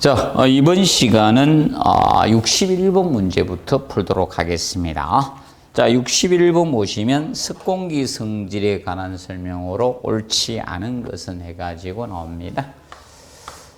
자, 이번 시간은 61번 문제부터 풀도록 하겠습니다. 자, 61번 보시면 습공기 성질에 관한 설명으로 옳지 않은 것은 해가지고 나옵니다.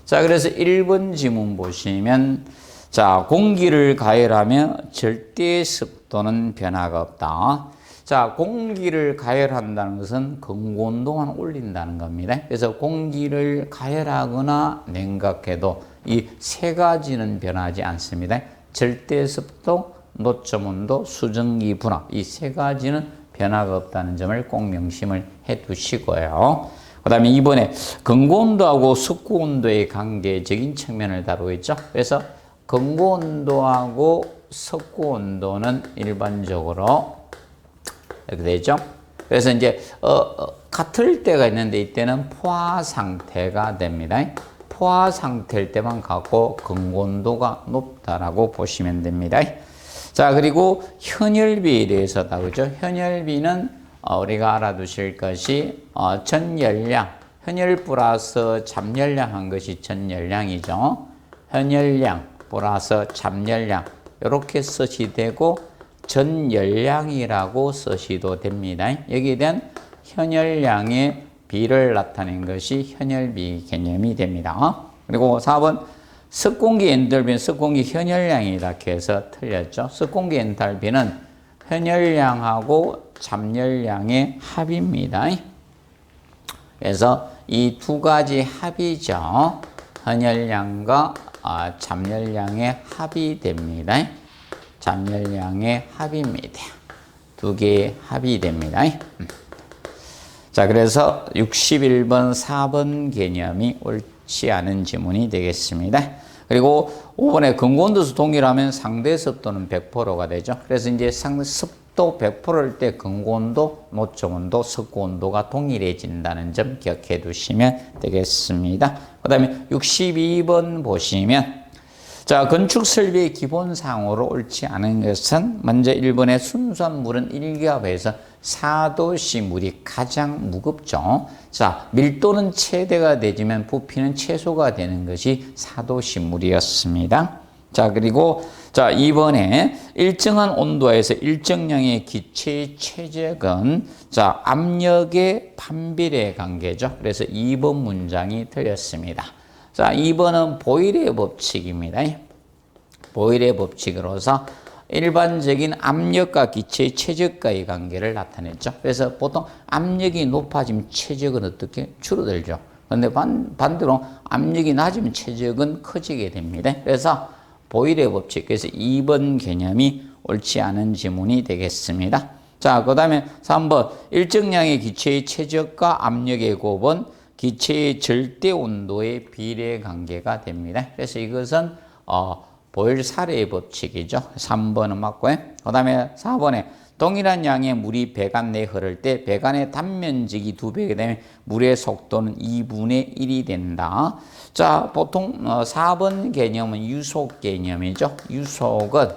자, 그래서 1번 지문 보시면 자, 공기를 가열하며 절대 습도는 변화가 없다. 자, 공기를 가열한다는 것은 근고온도만 올린다는 겁니다. 그래서 공기를 가열하거나 냉각해도 이 세 가지는 변하지 않습니다. 절대 습도, 노점 온도, 수증기 분화, 이 세 가지는 변화가 없다는 점을 꼭 명심을 해 두시고요. 그 다음에 이번에 근고온도하고 석고온도의 관계적인 측면을 다루고 있죠. 그래서 근고온도하고 석고온도는 일반적으로 이렇게 되죠. 그래서 이제 같을 때가 있는데 이때는 포화 상태가 됩니다. 포화 상태일 때만 갖고 근고온도가 높다라고 보시면 됩니다. 자, 그리고 현열비에 대해서 다루죠. 현열비는 우리가 알아두실 것이 전열량, 현열 플러스 잠열량 한 것이 전열량이죠. 현열량 플러스 잠열량 이렇게 쓰시되고 전열량이라고 쓰시도 됩니다. 여기에 대한 현열량의 비를 나타낸 것이 현열비 개념이 됩니다. 그리고 4번 습공기 엔탈피는 습공기 현열량이다 해서 틀렸죠. 습공기 엔탈피는 현열량하고 잠열량의 합입니다. 그래서 이 두 가지 합이죠. 현열량과 잠열량의 합이 됩니다. 잠열량의 합입니다. 두 개의 합이 됩니다. 자, 그래서 61번 4번 개념이 옳지 않은 지문이 되겠습니다. 그리고 5번에 근고온도수 동일하면 상대 습도는 100%가 되죠. 그래서 이제 상대 습도 100%일 때 근고온도, 노점온도, 석고온도가 동일해진다는 점 기억해 두시면 되겠습니다. 그 다음에 62번 보시면 자, 건축 설비의 기본상으로 옳지 않은 것은 먼저 1번의 순수한 물은 1기압에서 4도씨 물이 가장 무겁죠. 자, 밀도는 최대가 되지만 부피는 최소가 되는 것이 4도씨 물이었습니다. 자, 그리고 자, 2번에 일정한 온도에서 일정량의 기체의 최적은 자, 압력의 반비례 관계죠. 그래서 2번 문장이 틀렸습니다. 자, 2번은 보일의 법칙입니다. 보일의 법칙으로서 일반적인 압력과 기체의 최적과의 관계를 나타냈죠. 그래서 보통 압력이 높아지면 최적은 어떻게 줄어들죠. 그런데 반대로 압력이 낮으면 최적은 커지게 됩니다. 그래서 보일의 법칙, 그래서 2번 개념이 옳지 않은 지문이 되겠습니다. 자, 그 다음에 3번 일정량의 기체의 최적과 압력의 곱은 기체의 절대 온도의 비례 관계가 됩니다. 그래서 이것은 보일 사례의 법칙이죠. 3번은 맞고요. 그 다음에 4번에 동일한 양의 물이 배관 내에 흐를 때 배관의 단면적이 2배가 되면 물의 속도는 2분의 1이 된다. 자, 보통 4번 개념은 유속 개념이죠. 유속은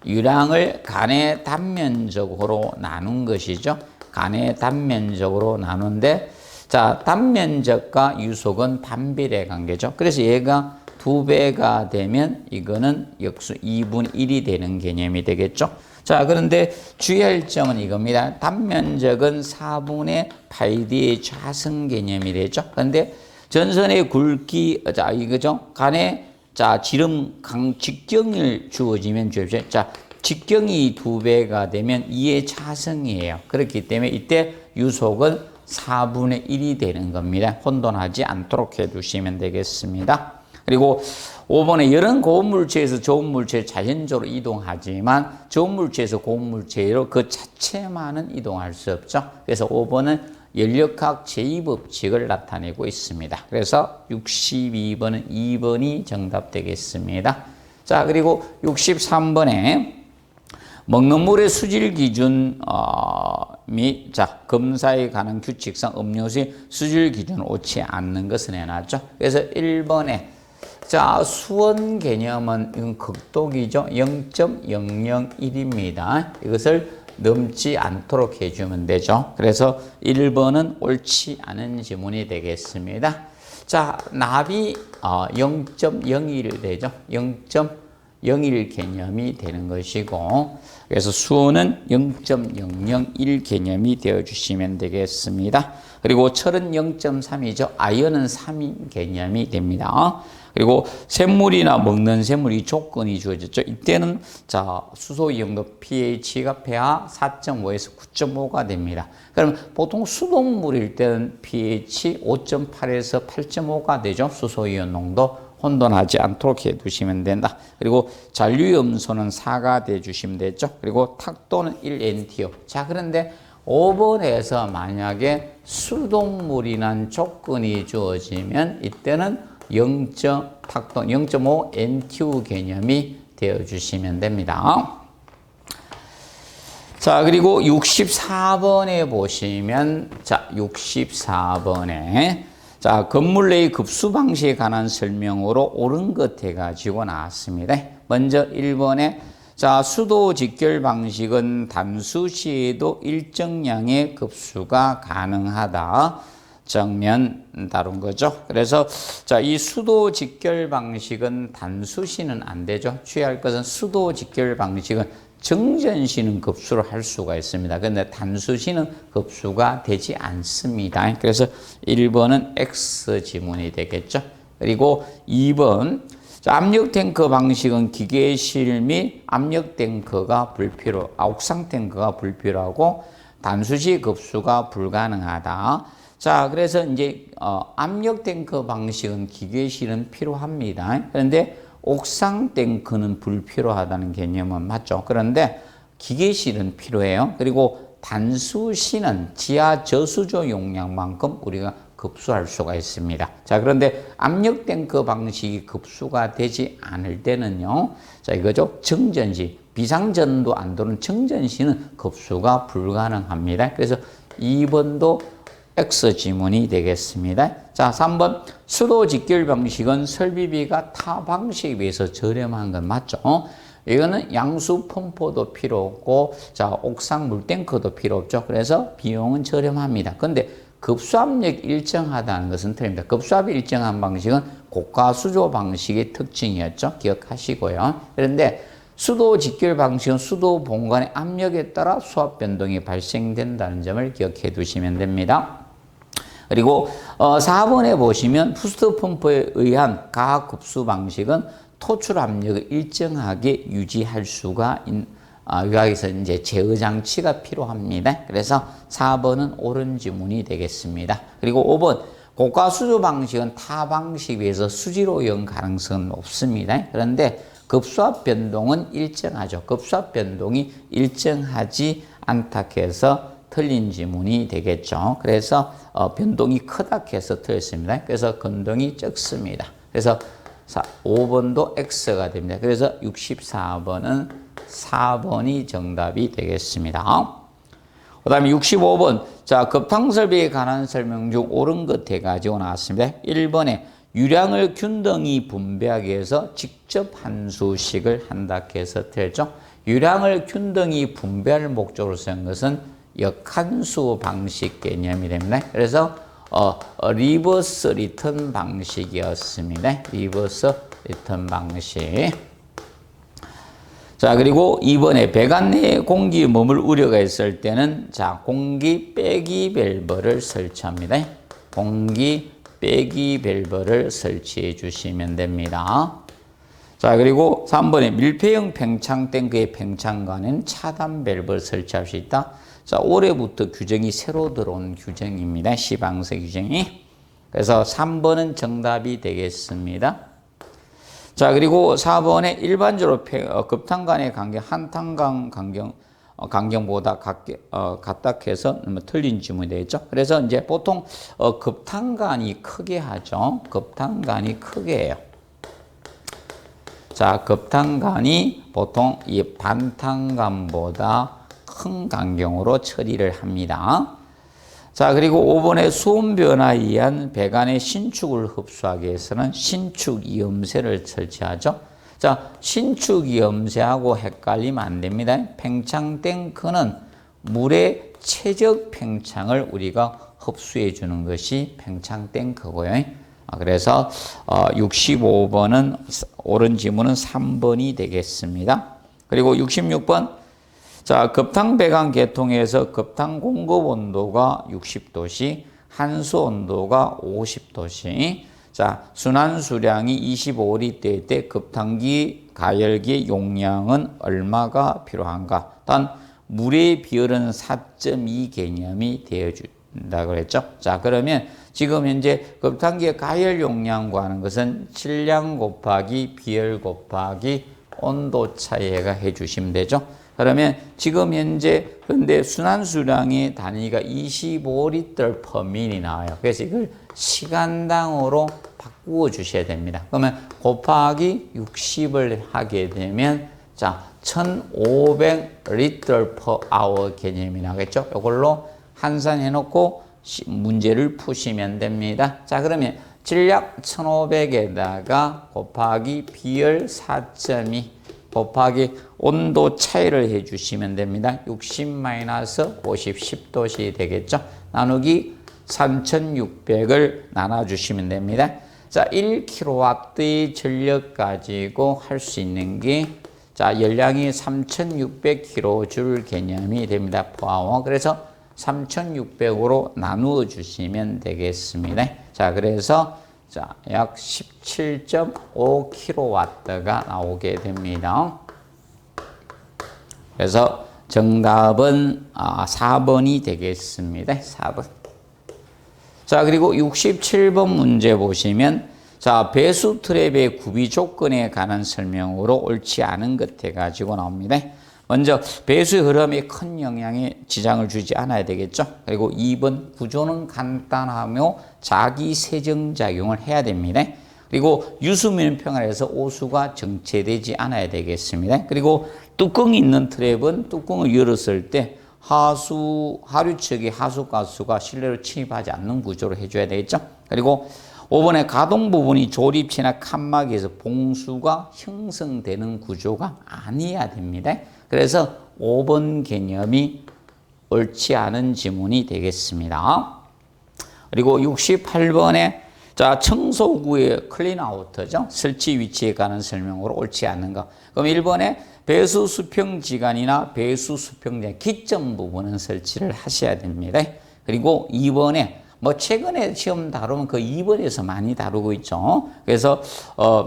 유량을 간의 단면적으로 나눈 것이죠. 간의 단면적으로 나누는데 자, 단면적과 유속은 반비례 관계죠. 그래서 얘가 2배가 되면 이거는 역수 2분의 1이 되는 개념이 되겠죠. 자, 그런데 주의할 점은 이겁니다. 단면적은 4분의 파이디의 좌성 개념이 되죠. 그런데 전선의 굵기, 자, 이거죠. 간에 자, 지름 직경을 주어지면 주십시오. 자, 직경이 2배가 되면 2의 좌성이에요. 그렇기 때문에 이때 유속은 4분의 1이 되는 겁니다. 혼돈하지 않도록 해두시면 되겠습니다. 그리고 5번에 열은 고온 물체에서 저온 물체에 자연적으로 이동하지만 저온 물체에서 고온 물체로 그 자체만은 이동할 수 없죠. 그래서 5번은 연력학 제2법칙을 나타내고 있습니다. 그래서 62번은 2번이 정답 되겠습니다. 자, 그리고 63번에 먹는 물의 수질 기준 및 자, 검사에 관한 규칙상 음료수의 수질 기준을 옳지 않는 것을 해놨죠. 그래서 1번에 자, 수원 개념은 이건 극독이죠. 0.001입니다. 이것을 넘지 않도록 해주면 되죠. 그래서 1번은 옳지 않은 지문이 되겠습니다. 자, 납이 0.01 되죠. 0.01 개념이 되는 것이고, 그래서 수는 0.001 개념이 되어주시면 되겠습니다. 그리고 철은 0.3이죠. 아연은 3인 개념이 됩니다. 그리고 샘물이나 먹는 샘물이 조건이 주어졌죠. 이때는 자, 수소 이온도 pH가 pH 4.5에서 9.5가 됩니다. 그럼 보통 수돗물일 때는 pH 5.8에서 8.5가 되죠. 수소 이온 농도 혼돈하지 않도록 해두시면 된다. 그리고 잔류염소는 4가 돼주시면 되죠. 그리고 탁도는 1NTO. 자, 그런데 5번에서 만약에 수돗물이란 조건이 주어지면 이때는 0.5 NTU 개념이 되어주시면 됩니다. 자, 그리고 64번에 보시면, 자, 64번에, 자, 건물 내의 급수 방식에 관한 설명으로 옳은 것 해가지고 나왔습니다. 먼저 1번에, 자, 수도 직결 방식은 단수 시에도 일정량의 급수가 가능하다. 정면 다룬 거죠. 그래서 자, 이 수도 직결 방식은 단수시는 안 되죠. 취할 것은 수도 직결 방식은 정전시는 급수를 할 수가 있습니다. 그런데 단수시는 급수가 되지 않습니다. 그래서 1번은 X 지문이 되겠죠. 그리고 2번, 자, 압력 탱크 방식은 기계실 및 압력 탱크가 옥상 탱크가 불필요하고 단수시 급수가 불가능하다. 자, 그래서 이제 압력 탱크 방식은 기계실은 필요합니다. 그런데 옥상 탱크는 불필요하다는 개념은 맞죠. 그런데 기계실은 필요해요. 그리고 단수시는 지하 저수조 용량만큼 우리가 급수할 수가 있습니다. 자, 그런데 압력 탱크 방식이 급수가 되지 않을 때는요. 자, 이거죠. 정전시, 비상전도 안 도는 정전시는 급수가 불가능합니다. 그래서 2번도 X 지문이 되겠습니다. 자, 3번 수도 직결 방식은 설비비가 타 방식에 비해서 저렴한 건 맞죠? 이거는 양수 펌프도 필요 없고, 자, 옥상 물탱크도 필요 없죠. 그래서 비용은 저렴합니다. 근데 급수압력이 일정하다는 것은 틀립니다. 급수압이 일정한 방식은 고가 수조 방식의 특징이었죠. 기억하시고요. 그런데 수도 직결 방식은 수도 본관의 압력에 따라 수압 변동이 발생된다는 점을 기억해 두시면 됩니다. 그리고 4번에 보시면 부스트 펌프에 의한 가급수 방식은 토출 압력을 일정하게 유지할 수가 여기서 이제 제어 장치가 필요합니다. 그래서 4번은 옳은 지문이 되겠습니다. 그리고 5번 고가 수조 방식은 타 방식에 비해서 수지로 연 가능성은 없습니다. 그런데 급수압 변동은 일정하죠. 급수압 변동이 일정하지 않다 해서 틀린 지문이 되겠죠. 그래서 변동이 크다 해서 틀렸습니다. 그래서 건동이 적습니다. 그래서 5번도 X가 됩니다. 그래서 64번은 4번이 정답이 되겠습니다. 그 다음에 65번. 자, 급탕설비에 관한 설명 중 옳은 것 해가지고 나왔습니다. 1번에 유량을 균등히 분배하기 위해서 직접 한수식을 한다 해서 틀렸죠. 유량을 균등히 분배할 목적으로 쓴 것은 역한수 방식 개념이 됩니다. 그래서 리버스 리턴 방식이었습니다. 리버스 리턴 방식. 자, 그리고 2번에 배관 내에 공기 머물 우려가 있을 때는 자, 공기 빼기 밸브를 설치합니다. 공기 빼기 밸브를 설치해 주시면 됩니다. 자, 그리고 3번에 밀폐형 팽창 탱크의 팽창관에는 차단 밸브를 설치할 수 있다. 자, 올해부터 규정이 새로 들어온 규정입니다. 시방서 규정이. 그래서 3번은 정답이 되겠습니다. 자, 그리고 4번에 일반적으로 급탄간의 간격, 한탄간 간격보다 같다 해서 틀린 지문이 되겠죠. 그래서 이제 보통 급탄간이 크게 하죠. 급탄간이 크게 해요. 자, 급탄간이 보통 이 반탄간보다 큰 간격으로 처리를 합니다. 자, 그리고 5번에 수온 변화에 의한 배관의 신축을 흡수하기 위해서는 신축이염새를 설치하죠. 자, 신축이염새하고 헷갈리면 안 됩니다. 팽창 탱크는 물의 최적 팽창을 우리가 흡수해 주는 것이 팽창 탱크고요. 그래서 65번은 옳은 지문은 3번이 되겠습니다. 그리고 66번. 자, 급탕 배관 계통에서 급탕 공급 온도가 60도씨, 한수 온도가 50도씨. 자, 순환 수량이 25리터일 때 급탕기 가열기의 용량은 얼마가 필요한가? 단 물의 비율은 4.2 개념이 되어준다고 그랬죠. 자, 그러면 지금 현재 급탕기의 가열 용량 구하는 것은 질량 곱하기 비열 곱하기 온도 차이가 해주시면 되죠. 그러면 지금 현재 근데 순환 수량의 단위가 25리터 per min이 나와요. 그래서 이걸 시간당으로 바꾸어 주셔야 됩니다. 그러면 곱하기 60을 하게 되면 자, 1500리터 per hour 개념이 나겠죠. 이걸로 환산해 놓고 문제를 푸시면 됩니다. 자, 그러면 질량 1500에다가 곱하기 비열 4.2 곱하기 온도 차이를 해주시면 됩니다. 60-50 10도씨 되겠죠. 나누기 3600을 나눠주시면 됩니다. 자, 1kW의 전력 가지고 할 수 있는 게 자, 열량이 3600kJ 개념이 됩니다. 포아워. 그래서 3600으로 나누어 주시면 되겠습니다. 자, 그래서 자, 약 17.5kW가 나오게 됩니다. 그래서 정답은 4번이 되겠습니다. 4번. 자, 그리고 67번 문제 보시면 자, 배수 트랩의 구비 조건에 관한 설명으로 옳지 않은 것 해가지고 나옵니다. 먼저 배수의 흐름에 큰 영향에 지장을 주지 않아야 되겠죠. 그리고 2번 구조는 간단하며 자기 세정작용을 해야 됩니다. 그리고 유수면평안에서 오수가 정체되지 않아야 되겠습니다. 그리고 뚜껑이 있는 트랩은 뚜껑을 열었을 때 하류측의 하수가스가 실내로 침입하지 않는 구조로 해줘야 되겠죠. 그리고 5번에 가동 부분이 조립체나 칸막이에서 봉수가 형성되는 구조가 아니어야 됩니다. 그래서 5번 개념이 옳지 않은 지문이 되겠습니다. 그리고 68번에 자, 청소구의 클린아우트죠. 설치 위치에 관한 설명으로 옳지 않는 거. 그럼 1번에 배수 수평 지간이나 배수 수평 기점 부분은 설치를 하셔야 됩니다. 그리고 2번에 뭐 최근에 시험 다루면 그 2번에서 많이 다루고 있죠. 그래서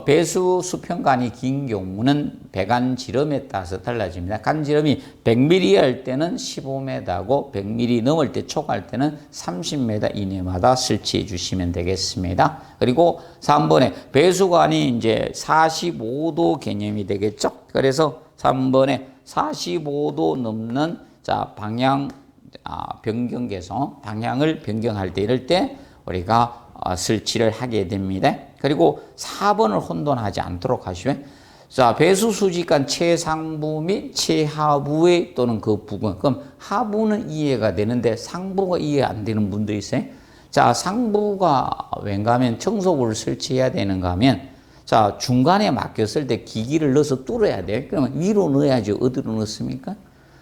배수 수평관이 긴 경우는 배관 지름에 따라서 달라집니다. 간 지름이 100mm 할 때는 15m고 100mm 넘을 때 초과할 때는 30m 이내마다 설치해 주시면 되겠습니다. 그리고 3번에 배수관이 이제 45도 개념이 되겠죠. 그래서 3번에 45도 넘는 자, 방향 변경 개선, 방향을 변경할 때 이럴 때 우리가 설치를 하게 됩니다. 그리고 4번을 혼돈하지 않도록 하시면 자, 배수 수직간 최상부 및 최하부의 또는 그 부분. 그럼 하부는 이해가 되는데 상부가 이해 안 되는 분들이 있어요. 자, 상부가 왠가 하면 청소부를 설치해야 되는가 하면 자, 중간에 막혔을 때 기기를 넣어서 뚫어야 돼요. 그러면 위로 넣어야지 어디로 넣습니까?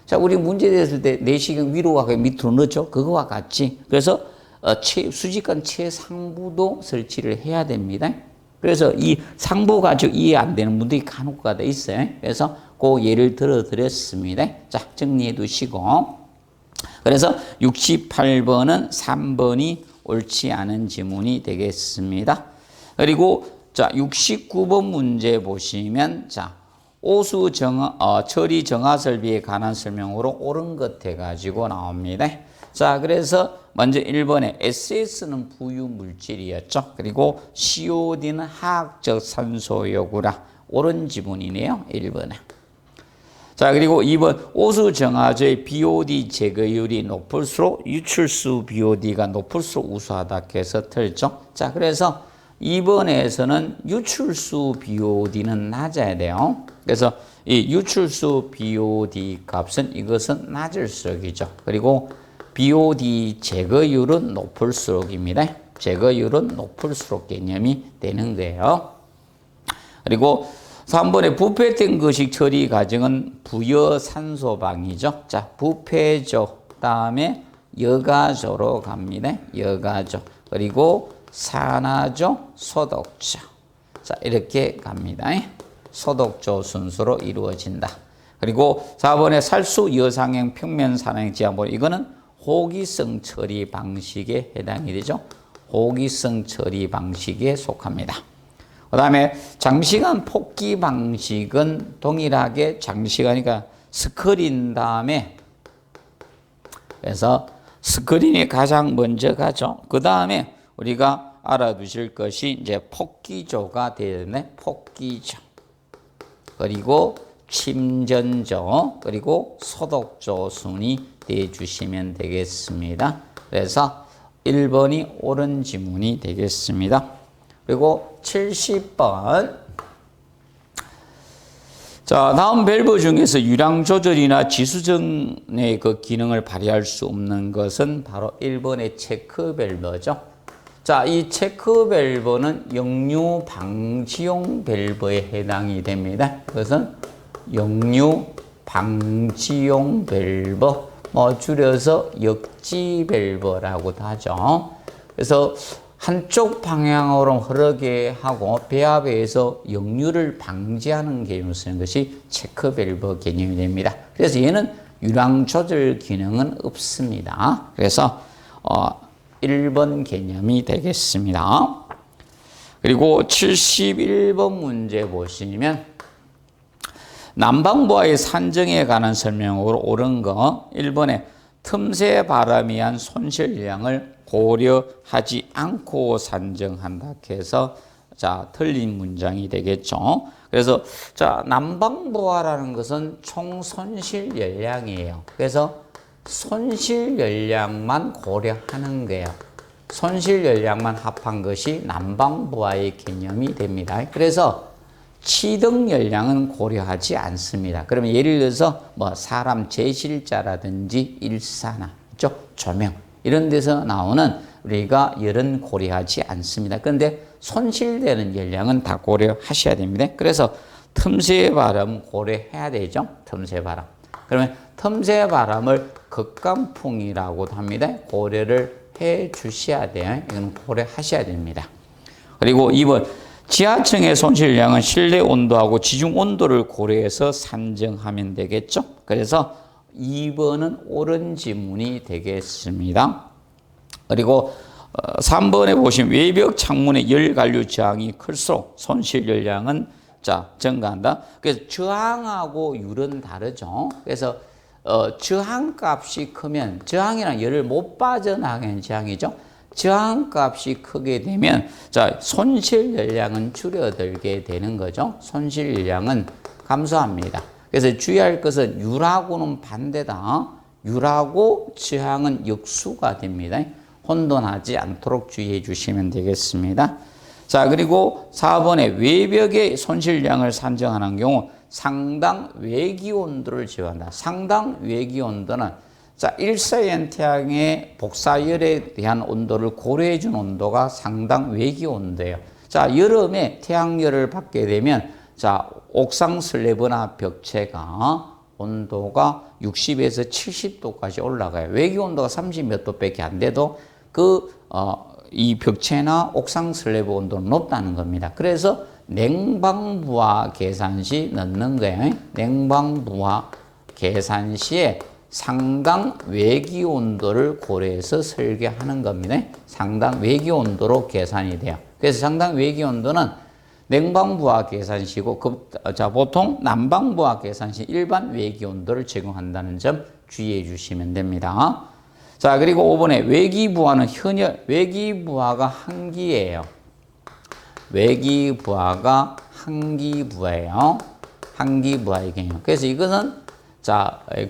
자, 우리 문제 됐을 때 내시경 위로 가고 밑으로 넣죠. 그거와 같이. 그래서 수직간 최상부도 설치를 해야 됩니다. 그래서 이 상부 가지고 이해 안 되는 분들이 간혹 가다 있어요. 그래서 그 예를 들어 드렸습니다. 자, 정리해 두시고. 그래서 68번은 3번이 옳지 않은 지문이 되겠습니다. 그리고 자, 69번 문제 보시면 자, 오수 처리 정화 설비에 관한 설명으로 옳은 것 해가지고 나옵니다. 자, 그래서 먼저 1번에 SS는 부유 물질이었죠. 그리고 COD는 화학적 산소 요구라. 옳은 지문이네요. 1번에. 자, 그리고 2번 오수 정화조의 BOD 제거율이 높을수록 유출수 BOD가 높을수록 우수하다 해서 틀죠. 자, 그래서 2번에서는 유출수 BOD는 낮아야 돼요. 그래서 이 유출수 BOD 값은 이것은 낮을수록이죠. 그리고 BOD 제거율은 높을수록입니다. 제거율은 높을수록 개념이 되는 거예요. 그리고 3번에 부패된 거식 처리 과정은 부여산소방이죠. 자, 부패조, 다음에 여가조로 갑니다. 여가조. 그리고 산화조, 소독조. 자, 이렇게 갑니다. 소독조 순서로 이루어진다. 그리고 4번에 살수 여상행 평면 산행 지하본, 이거는 호기성 처리 방식에 해당이 되죠. 호기성 처리 방식에 속합니다. 그 다음에 장시간 폭기 방식은 동일하게 장시간이니까 스크린 다음에, 그래서 스크린이 가장 먼저 가죠. 그 다음에 우리가 알아두실 것이 이제 폭기조가 되네. 폭기조. 그리고 침전조, 그리고 소독조 순이 대주시면 되겠습니다. 그래서 1번이 옳은 지문이 되겠습니다. 그리고 70번. 자, 다음 밸브 중에서 유량 조절이나 지수전의 그 기능을 발휘할 수 없는 것은 바로 1번의 체크 밸브죠. 자, 이 체크 밸브는 역류 방지용 밸브에 해당이 됩니다. 그것은 역류 방지용 밸브, 줄여서 역지 밸브라고도 하죠. 그래서 한쪽 방향으로 흐르게 하고 배합에서 역류를 방지하는 개념을 쓰는 것이 체크 밸브 개념이 됩니다. 그래서 얘는 유량 조절 기능은 없습니다. 그래서 1번 개념이 되겠습니다. 그리고 71번 문제 보시면 난방부와의 산정에 관한 설명으로 옳은 거 1번에 틈새 바람에 의한 손실량을 고려하지 않고 산정한다 해서 자, 틀린 문장이 되겠죠. 그래서 자, 난방부하라는 것은 총 손실 열량이에요. 그래서 손실 열량만 고려하는 거예요. 손실 열량만 합한 것이 난방부하의 개념이 됩니다. 그래서 치등 열량은 고려하지 않습니다. 그러면 예를 들어서 사람 제실자라든지 일산화, 조명 이런 데서 나오는 우리가 열은 고려하지 않습니다. 그런데 손실되는 열량은 다 고려하셔야 됩니다. 그래서 틈새 바람 고려해야 되죠. 틈새 바람. 그러면 틈새 바람을 극강풍이라고도 합니다. 고려를 해 주셔야 돼요. 이건 고려하셔야 됩니다. 그리고 2번 지하층의 손실량은 실내 온도하고 지중 온도를 고려해서 산정하면 되겠죠. 그래서 2번은 옳은 지문이 되겠습니다. 그리고 3번에 보시면 외벽 창문의 열 관류 저항이 클수록 손실 열량은 증가한다. 그래서 저항하고 율은 다르죠. 그래서 저항값이 크면, 저항이란 열을 못 빠져나가는 저항이죠. 저항값이 크게 되면 손실 열량은 줄어들게 되는 거죠. 손실 열량은 감소합니다. 그래서 주의할 것은 율하고는 반대다. 율하고 저항은 역수가 됩니다. 혼돈하지 않도록 주의해 주시면 되겠습니다. 자, 그리고 4번에 외벽의 손실량을 산정하는 경우 상당 외기 온도를 제어한다. 상당 외기 온도는 일사형 태양의 복사열에 대한 온도를 고려해 준 온도가 상당 외기 온도예요. 여름에 태양열을 받게 되면 옥상 슬래브나 벽체가 온도가 60에서 70도까지 올라가요. 외기 온도가 30 몇 도밖에 안 돼도 이 벽체나 옥상 슬래브 온도는 높다는 겁니다. 그래서 냉방부하 계산 시 넣는 거예요. 냉방부하 계산 시에 상당 외기 온도를 고려해서 설계하는 겁니다. 상당 외기 온도로 계산이 돼요. 그래서 상당 외기 온도는 냉방부하 계산시고 보통 난방부하 계산시 일반 외기 온도를 제공한다는 점 주의해 주시면 됩니다. 자, 그리고 5번에 외기부하는 외기부하가 한기예요. 외기부하가 한기부하예요. 한기부하의 개념. 그래서 이것은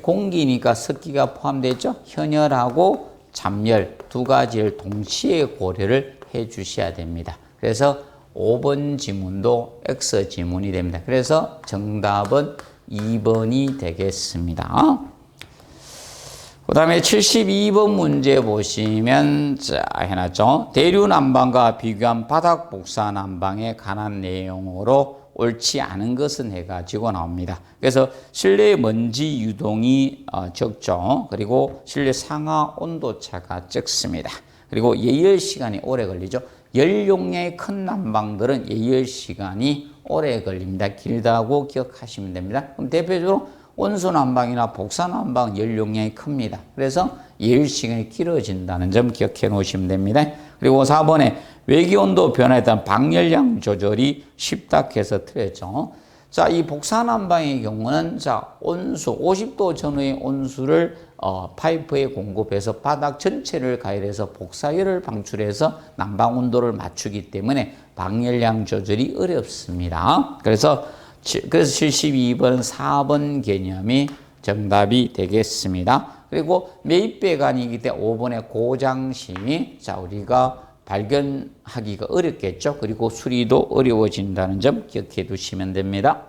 공기니까 습기가 포함되죠. 현열하고 잠열 두 가지를 동시에 고려를 해 주셔야 됩니다. 그래서 5번 지문도 X 지문이 됩니다. 그래서 정답은 2번이 되겠습니다. 그 다음에 72번 문제 보시면 해놨죠. 대류 난방과 비교한 바닥 복사 난방에 관한 내용으로 옳지 않은 것은 해가지고 나옵니다. 그래서 실내 먼지 유동이 적죠. 그리고 실내 상하 온도차가 적습니다. 그리고 예열 시간이 오래 걸리죠. 열 용량이 큰 난방들은 예열 시간이 오래 걸립니다. 길다고 기억하시면 됩니다. 그럼 대표적으로 온수 난방이나 복사 난방 열 용량이 큽니다. 그래서 예열 시간이 길어진다는 점 기억해 놓으시면 됩니다. 그리고 4번에 외기 온도 변화에 따른 방열량 조절이 쉽다 해서 틀렸죠. 자, 이 복사 난방의 경우는 자, 온수 50도 전후의 온수를 파이프에 공급해서 바닥 전체를 가열해서 복사열을 방출해서 난방 온도를 맞추기 때문에 방열량 조절이 어렵습니다. 그래서 72번, 4번 개념이 정답이 되겠습니다. 그리고 매입배관이기 때문에 5번의 고장심이 자, 우리가 발견하기가 어렵겠죠. 그리고 수리도 어려워진다는 점 기억해 두시면 됩니다.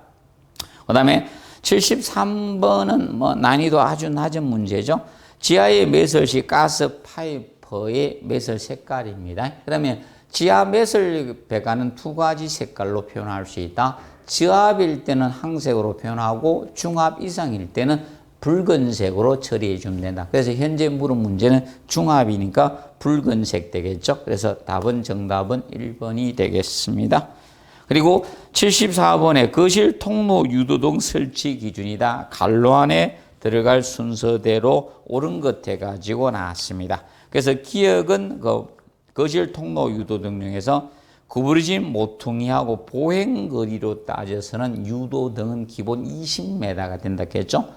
그 다음에 73번은 뭐 난이도 아주 낮은 문제죠. 지하의 매설 시 가스 파이프의 매설 색깔입니다. 그러면 지하 매설 배관은 두 가지 색깔로 표현할 수 있다. 저압일 때는 항색으로 표현하고 중압 이상일 때는 붉은색으로 처리해 주면 된다. 그래서 현재 물은 문제는 중압이니까 붉은색 되겠죠. 그래서 정답은 1번이 되겠습니다. 그리고 74번에 거실 통로 유도등 설치 기준이다. 갈로 안에 들어갈 순서대로 옳은 것 해가지고 나왔습니다. 그래서 기억은 거실 통로 유도등 중에서 구부러진 모퉁이하고 보행거리로 따져서는 유도등은 기본 20m가 된다 했죠.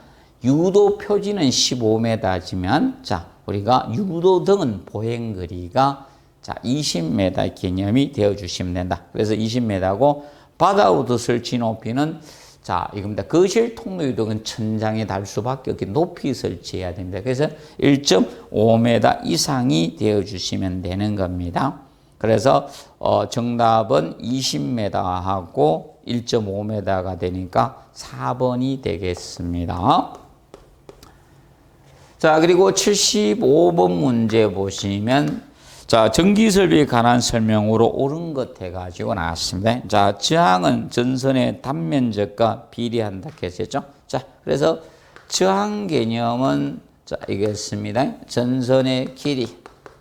유도 표지는 15m지만 자, 우리가 유도등은 보행거리가 자, 20m 개념이 되어 주시면 된다. 그래서 20m고 바다우드 설치 높이는 자, 이겁니다. 거실 통로 유도는 천장에 달 수밖에 없게 높이 설치해야 됩니다. 그래서 1.5m 이상이 되어 주시면 되는 겁니다. 그래서 정답은 20m하고 1.5m가 되니까 4번이 되겠습니다. 자, 그리고 75번 문제 보시면 자, 전기설비에 관한 설명으로 옳은 것 해가지고 나왔습니다. 자, 저항은 전선의 단면적과 비례한다 했었죠. 자, 그래서 저항 개념은 자, 이겠습니다. 전선의 길이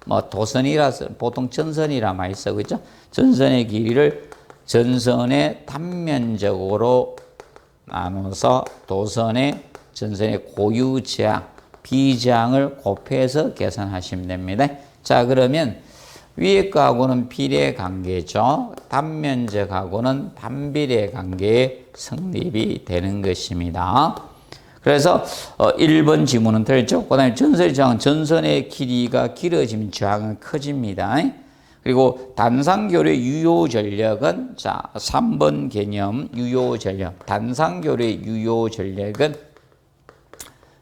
뭐 도선이라서 보통 전선이라 많이 쓰고 있죠. 전선의 길이를 전선의 단면적으로 나눠서 전선의 고유 저항, 비저항을 곱해서 계산하시면 됩니다. 자, 그러면 위에 거하고는 비례 관계죠. 단면적하고는 반비례 관계의 성립이 되는 것입니다. 그래서 1번 지문은 틀렸죠. 그 다음에 전선의 저항은 전선의 길이가 길어지면 저항은 커집니다. 그리고 단상교류의 유효 전력은 자, 3번 개념 유효 전력. 단상교류의 유효 전력은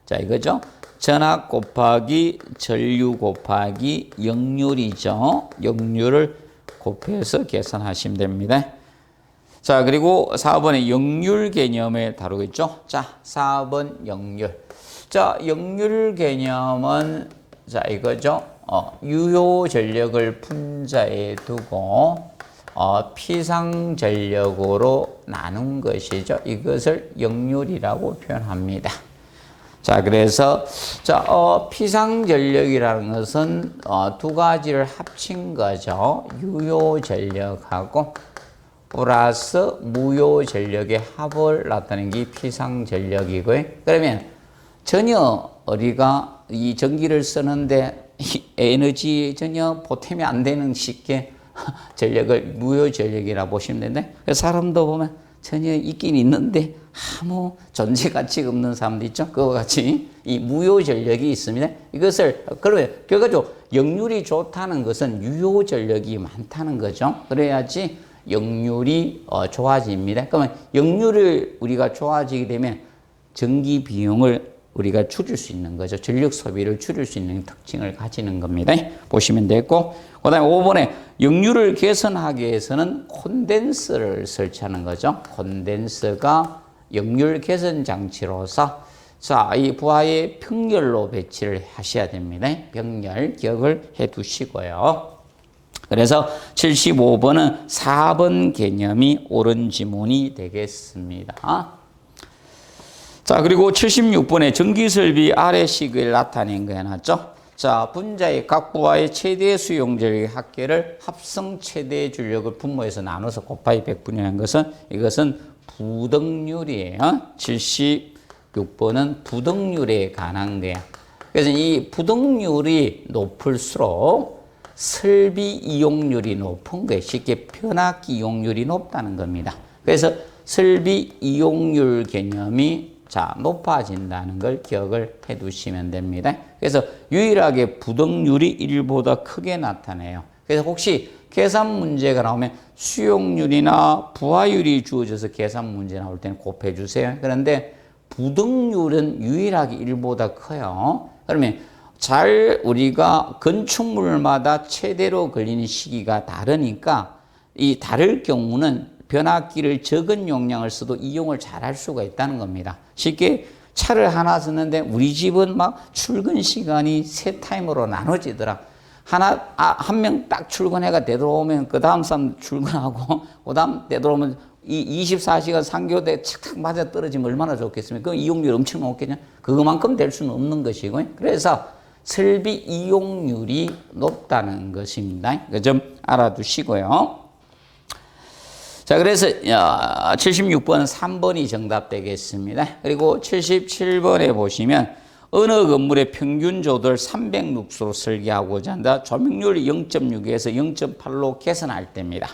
자, 이거죠. 전압 곱하기 전류 곱하기 역률이죠. 역률을 곱해서 계산하시면 됩니다. 자, 그리고 4번의 역률 개념을 다루겠죠. 자, 4번 역률. 자, 역률 개념은 자, 이거죠. 유효 전력을 분자에 두고 피상 전력으로 나눈 것이죠. 이것을 역률이라고 표현합니다. 자, 그래서 자, 피상 전력이라는 것은 두 가지를 합친 거죠. 유효 전력하고 플러스 무효 전력의 합을 나타내는 게 피상 전력이고요. 그러면 전혀 우리가 이 전기를 쓰는데 에너지 전혀 보탬이 안 되는 쉽게 전력을 무효 전력이라고 보시면 되는데, 사람도 보면 전혀 있긴 있는데 아무 존재 가치가 없는 사람도 있죠. 그와 같이 이 무효 전력이 있습니다. 이것을 그러면 결과적으로 역률이 좋다는 것은 유효 전력이 많다는 거죠. 그래야지 역률이 좋아집니다. 그러면 역률을 우리가 좋아지게 되면 전기 비용을 우리가 줄일 수 있는 거죠. 전력 소비를 줄일 수 있는 특징을 가지는 겁니다. 보시면 되고, 그 다음에 5번에 역률을 개선하기 위해서는 콘덴서를 설치하는 거죠. 콘덴서가 역률 개선 장치로서 자, 이 부하의 평열로 배치를 하셔야 됩니다. 병렬 기억을 해 두시고요. 그래서 75번은 4번 개념이 옳은 지문이 되겠습니다. 자, 그리고 76번에 전기설비 아래식을 나타낸 거 해놨죠. 자, 분자의 각 부하의 최대 수용전력의 합계를 합성 최대 전력을 분모해서 나눠서 곱하기 100분이라는 것은 이것은 부등률이에요. 76번은 부등률에 관한 거야. 그래서 이 부등률이 높을수록 설비 이용률이 높은 거예요. 쉽게 변압기 이용률이 높다는 겁니다. 그래서 설비 이용률 개념이 높아진다는 걸 기억을 해 두시면 됩니다. 그래서 유일하게 부등률이 1보다 크게 나타나요. 그래서 혹시 계산 문제가 나오면 수용률이나 부하율이 주어져서 계산 문제 나올 때는 곱해 주세요. 그런데 부등률은 유일하게 1보다 커요. 그러면 우리가 건축물마다 최대로 걸리는 시기가 다르니까 이 다를 경우는 변압기를 적은 용량을 써도 이용을 잘 할 수가 있다는 겁니다. 쉽게 차를 하나 썼는데 우리 집은 막 출근 시간이 세 타임으로 나눠지더라. 한 명 딱 출근해가 되돌아오면 그 다음 사람 출근하고 그 다음 되돌아오면 이 24시간 상교대 착착 맞아 떨어지면 얼마나 좋겠습니까? 그 이용률 엄청 높겠냐? 그만큼 될 수는 없는 것이고요. 그래서 설비 이용률이 높다는 것입니다. 그 점 알아두시고요. 자, 그래서 76번은 3번이 정답 되겠습니다. 그리고 77번에 보시면 어느 건물의 평균 조도를 300룩스로 설계하고자 한다. 조명률 0.6에서 0.8로 개선할 때입니다.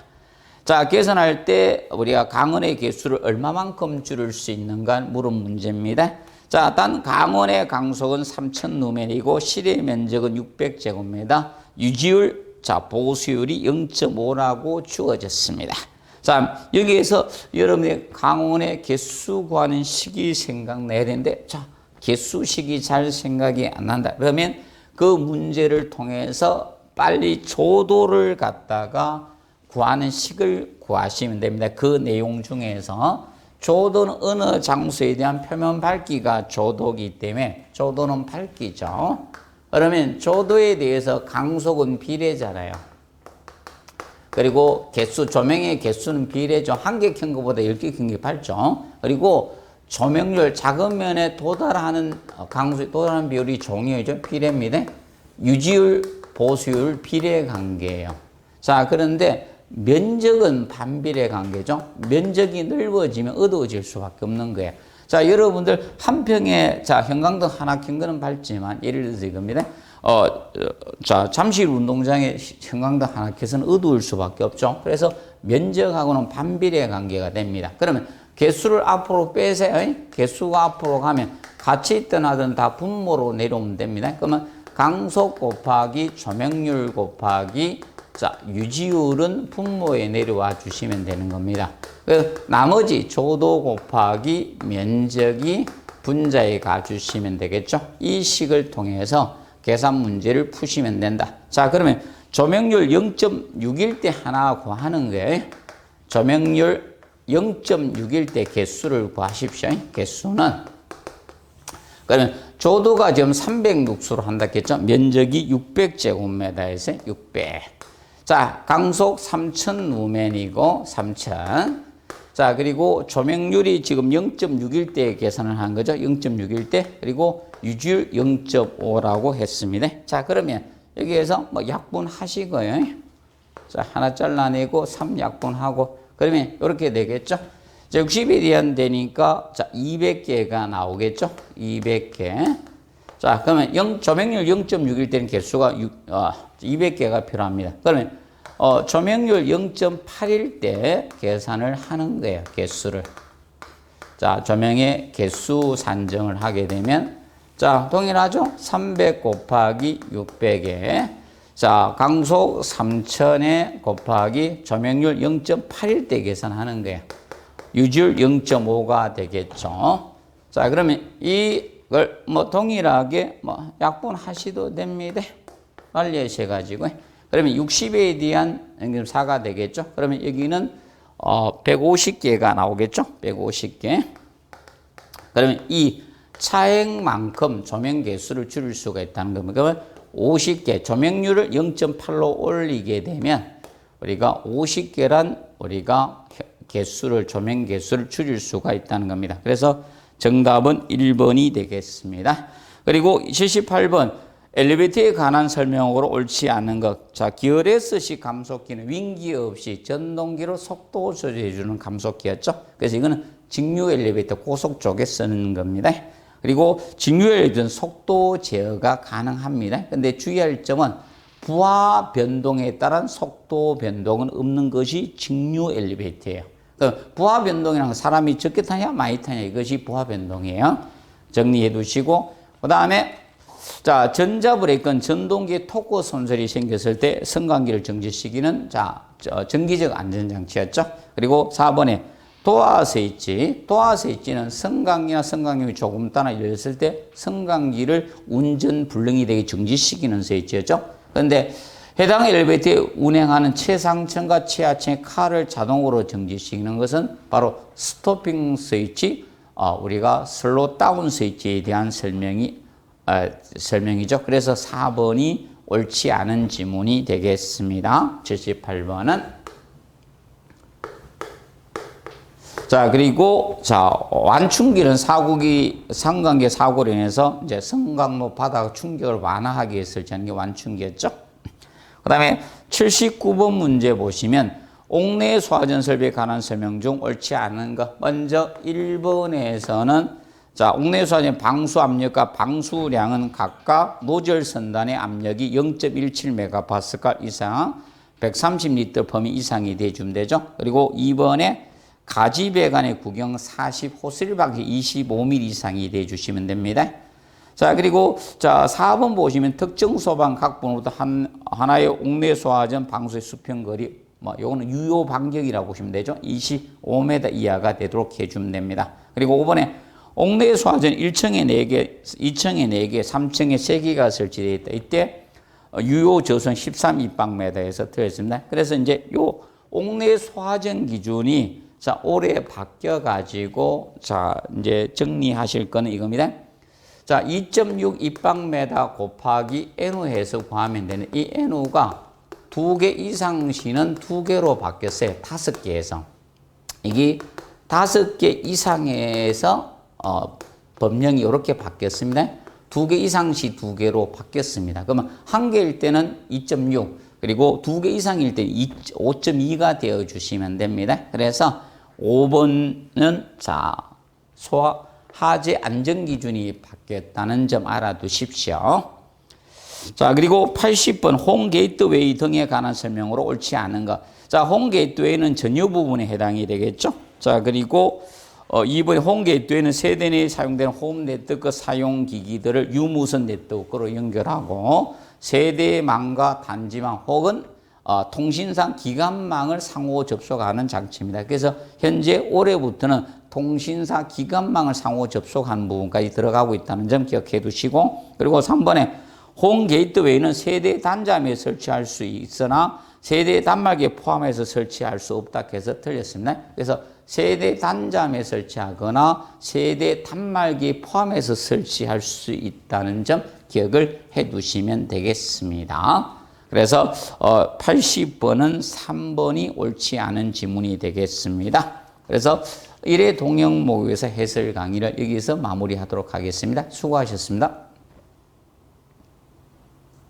자, 개선할 때 우리가 강원의 개수를 얼마만큼 줄일 수 있는가 물은 문제입니다. 자, 단 강원의 강속은 3000루멘이고 실의 면적은 600제곱미터, 유지율, 보수율이 0.5라고 주어졌습니다. 자, 여기에서 여러분의 강원의 개수 구하는 식이 생각나야 되는데, 자, 개수 식이 잘 생각이 안 난다. 그러면 그 문제를 통해서 빨리 조도를 갖다가 구하는 식을 구하시면 됩니다. 그 내용 중에서 조도는 어느 장소에 대한 표면 밝기가 조도이기 때문에 조도는 밝기죠. 그러면 조도에 대해서 강속은 비례잖아요. 그리고 개수, 조명의 개수는 비례죠. 한 개 켠 것보다 10개 켠 게 밝죠. 그리고 조명률, 작은 면에 도달하는 강수에 도달하는 비율이 종이죠. 비례입니다. 유지율, 보수율 비례 관계예요. 자, 그런데 면적은 반비례 관계죠. 면적이 넓어지면 어두워질 수밖에 없는 거예요. 자, 여러분들 한 평에 형광등 하나 켠 거는 밝지만 예를 들어서 이겁니다. 잠실 운동장에 형광등 하나 켜서는 어두울 수밖에 없죠. 그래서 면적하고는 반비례 관계가 됩니다. 그러면 개수를 앞으로 빼세요. 개수가 앞으로 가면 같이 떠나든 다 분모로 내려오면 됩니다. 그러면 강속 곱하기 조명률 곱하기 유지율은 분모에 내려와 주시면 되는 겁니다. 나머지 조도 곱하기 면적이 분자에 가주시면 되겠죠. 이 식을 통해서 계산 문제를 푸시면 된다. 자, 그러면 조명률 0.6일 때 하나 구하는 거예요. 조명률 0.6일 때 개수를 구하십시오. 개수는. 그러면 조도가 지금 300룩스로 한다 했죠. 면적이 600제곱미터에서 600. 자, 강속 3000루멘이고 3000. 자, 그리고 조명률이 지금 0.6일 때 계산을 한 거죠. 0.6일 때. 그리고 유지율 0.5라고 했습니다. 자, 그러면 여기에서 약분하시고요. 자, 하나 잘라내고 3약분하고 그러면 이렇게 되겠죠. 자, 60에 대한 되니까 200개가 나오겠죠. 200개. 자, 그러면 조명률 0.6일 때는 개수가 200개가 필요합니다. 그러면 조명률 0.8일 때 계산을 하는 거예요. 개수를. 자, 조명의 개수 산정을 하게 되면 동일하죠? 300 곱하기 600에 강속 3000에 곱하기 조명률 0.8일 때 계산하는 거예요. 유지율 0.5가 되겠죠. 자, 그러면 이걸 동일하게 약분하셔도 됩니다. 빨리 하셔가지고. 그러면 60에 대한 4가 되겠죠. 그러면 여기는 150개가 나오겠죠. 150개. 그러면 이 차액만큼 조명 개수를 줄일 수가 있다는 겁니다. 그러면 50개, 조명률을 0.8로 올리게 되면 우리가 50개란 우리가 개수를, 조명 개수를 줄일 수가 있다는 겁니다. 그래서 정답은 1번이 되겠습니다. 그리고 78번 엘리베이터에 관한 설명으로 옳지 않은 것. 자, 기어레스식 감속기는 윙기 없이 전동기로 속도 조절해 주는 감속기였죠. 그래서 이거는 직류 엘리베이터 고속 쪽에 쓰는 겁니다. 그리고 직류 엘리베이터는 속도 제어가 가능합니다. 근데 주의할 점은 부하 변동에 따른 속도 변동은 없는 것이 직류 엘리베이터예요. 부하 변동이란 사람이 적게 타냐 많이 타냐 이것이 부하 변동이에요. 정리해 두시고 그 다음에 자, 전자브레이크는 전동기에 토크 손실이 생겼을 때 승강기를 정지시키는 자, 정기적 안전장치였죠. 그리고 4번에 도어 스위치. 도어 스위치는 승강기나 승강용이 조금 따라 열렸을 때 승강기를 운전 불능이 되게 정지시키는 스위치였죠. 그런데 해당 엘리베이터에 운행하는 최상층과 최하층의 칸을 자동으로 정지시키는 것은 바로 스토핑 스위치, 우리가 슬로우 다운 스위치에 대한 설명이죠. 그래서 4번이 옳지 않은 지문이 되겠습니다. 78번은. 자, 그리고, 자, 완충기는 상강기 사고로 인해서 이제 승강로 바닥 충격을 완화하기 위해 설치하는 게 완충기였죠. 그 다음에 79번 문제 보시면, 옥내 소화전 설비에 관한 설명 중 옳지 않은 것. 먼저 1번에서는 자, 옥내 소화전 방수 압력과 방수량은 각각 노즐 선단의 압력이 0.17MPa 이상, 130L 범위 이상이 돼주면 되죠. 그리고 2번에 가지배관의 구경 40호슬박이 25mm 이상이 돼주시면 됩니다. 자, 그리고 자, 4번 보시면 특정 소방 각 번호부터 하나의 옥내 소화전 방수의 수평거리, 요거는 유효 반경이라고 보시면 되죠. 25m 이하가 되도록 해주면 됩니다. 그리고 5번에 옥내 소화전 1층에 4개, 2층에 4개, 3층에 3개가 설치되어 있다. 이때 유효 저선 13입방미터에서 틀렸습니다. 그래서 이제 요 옥내 소화전 기준이 자, 올해 바뀌어 가지고 자, 이제 정리하실 거는 이겁니다. 자, 2.6 입방미터 곱하기 N 해서 구하면 되는 이 N가 2개 이상 시는 2개로 바뀌었어요. 5개에서. 이게 5개 이상에서 법령이 이렇게 바뀌었습니다. 2개 이상 시 2개로 바뀌었습니다. 그러면 1개일 때는 2.6 그리고 2개 이상일 때는 5.2가 되어 주시면 됩니다. 그래서 5번은 자, 하재 안전기준이 바뀌었다는 점 알아두십시오. 자, 그리고 80번 홈 게이트웨이 등에 관한 설명으로 옳지 않은 것. 자, 홈 게이트웨이는 전유 부분에 해당이 되겠죠. 자, 그리고 2번에 홈 게이트웨이는 세대 내에 사용되는 홈 네트워크 사용 기기들을 유무선 네트워크로 연결하고 세대망과 단지망 혹은 통신상 기관망을 상호 접속하는 장치입니다. 그래서 현재 올해부터는 통신사 기관망을 상호 접속하는 부분까지 들어가고 있다는 점 기억해 두시고, 그리고 3번에 홈 게이트웨이는 세대 단자에 설치할 수 있으나 세대 단말기에 포함해서 설치할 수 없다 해서 틀렸습니다. 그래서 세대 단자에 설치하거나 세대 단말기에 포함해서 설치할 수 있다는 점 기억을 해 두시면 되겠습니다. 그래서 80번은 3번이 옳지 않은 지문이 되겠습니다. 그래서 1회 동영목에서 해설 강의를 여기서 마무리하도록 하겠습니다. 수고하셨습니다.